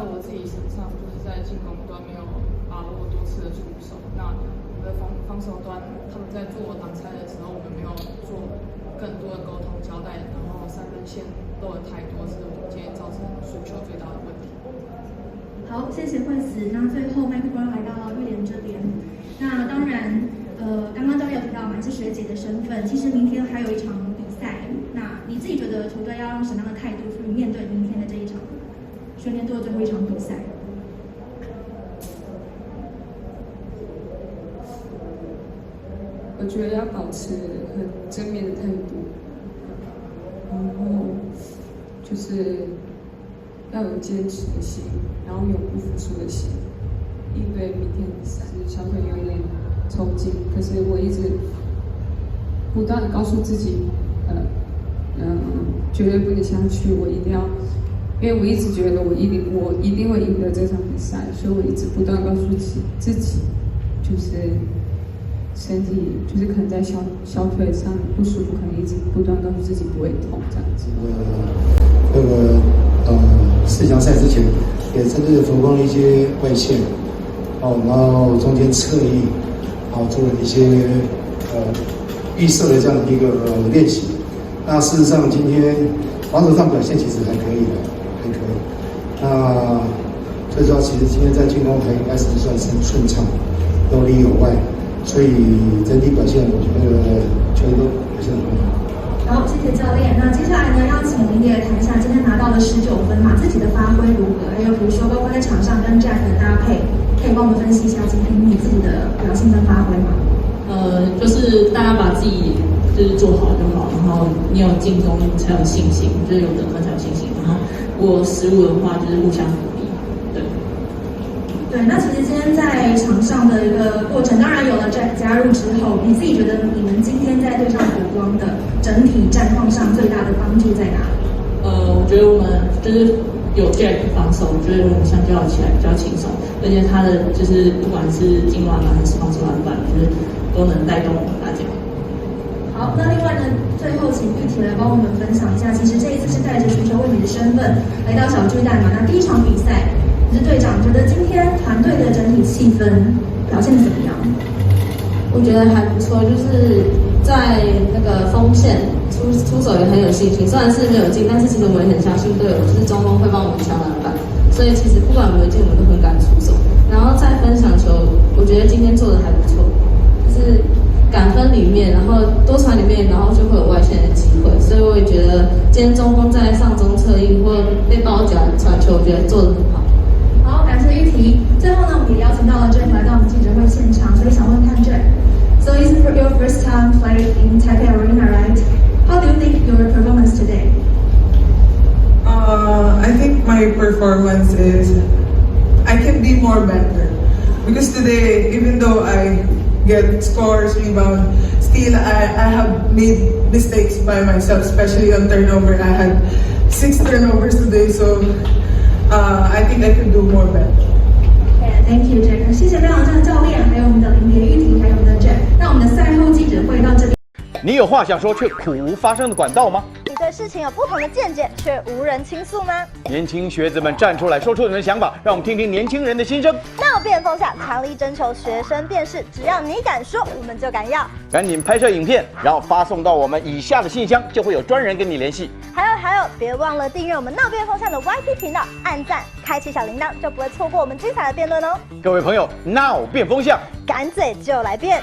我自己身上，就是在进攻端没有把握多次的出手。那我们的防守端，他们在做挡拆的时候，我们没有做更多的沟通交代，然后三分线漏的太多，是我们今天造成输球最大的问题。好，谢谢惠子。那最后麦克风来到玉莲这边。那当然，刚刚教练有提到嘛，是学姐的身份，其实明天还有一场比赛。那你自己觉得球队要用什么样的态度去面对明天的这一场全年度的最后一场比赛？我觉得要保持很正面的态度，然后就是要有坚持的心，然后永不服输的心，应对明天的比赛。小朋友有点抽筋，可是我一直不断的告诉自己，绝对不能下去，我一定要，因为我一直觉得我一定会赢得这场比赛，所以我一直不断告诉自己，就是身体就是可能在小腿上不舒服，可能一直不断告诉自己不会痛这样子。4强赛之前也针对佛光的一些外线，然后中间侧翼，做了一些预设的这样的一个练习。那事实上今天防守上表现其实还可以的，还可以。那最主要其实今天在进攻还应该是算是顺畅，有里有外，所以整体表现我觉得球队都表现得很好。好，谢谢教练。那接下来呢，要请林也谈一下今天拿到的19分嘛，自己的发挥如何？还有比如说，包括在场上跟 Jack 的搭配，可以帮我们分析一下今天你自己的表现跟发挥吗？就是大家把自己就是做好就好，然后你有进攻才有信心，就是有得分才有信心。然后我失误的话，就是互相鼓励。对，那其实今天在场上的一个过程，当然有了 Jack 加入之后，你自己觉得你们今天在对上国光的整体战况上最大的帮助在哪里？我觉得我们就是有 Jack 防守，我觉得我们相较起来比较轻松，而且他的就是不管是进篮板还是防守篮板，就是都能带动我们大家。好，那另外呢，最后请玉婷来帮我们分享一下，其实这一次是带着全球卫冕的身份来到小巨蛋嘛，那第一场比赛。是队长觉得今天团队的整体气氛表现怎么样？我觉得还不错，就是在那个锋线出手也很有信心。虽然是没有进，但是其实我们也很相信队友，就是中锋会帮我们抢篮板，所以其实不管有没有进，我们都很敢出手。然后在分享球，我觉得今天做的还不错，就是赶分里面，然后多传里面，然后就会有外线的机会。所以我也觉得今天中锋在上中侧翼或被包夹传球，我觉得做得很好。好，感谢玉婷。最后呢，我们也邀请到了 Jack 来到我们记者会现场，所以想问看 Jack。So is it your first time playing in Taipei Arena, right? How do you think your performance today? I think my performance is I can be more better because today, even though I get scores, rebound, still I have made mistakes by myself, especially on turnover. I had 6 turnovers today, so. I think I could do more better. Yeah, thank you, Jack. 谢谢非常正的教练，还有我们的林别玉婷，还有我们的 Jack。那我们的赛后记者会到这边。你有话想说却苦无发声的管道吗？你对事情有不同的见解却无人倾诉吗？年轻学子们站出来说出你们的想法，让我们听听年轻人的心声。闹变风向，强力征求学生辨识，只要你敢说，我们就敢要。赶紧拍摄影片，然后发送到我们以下的信箱，就会有专人跟你联系。还有，别忘了订阅我们闹变风向的 YT 频道，按赞，开启小铃铛，就不会错过我们精彩的辩论哦。各位朋友，闹变风向，敢嘴就来辩。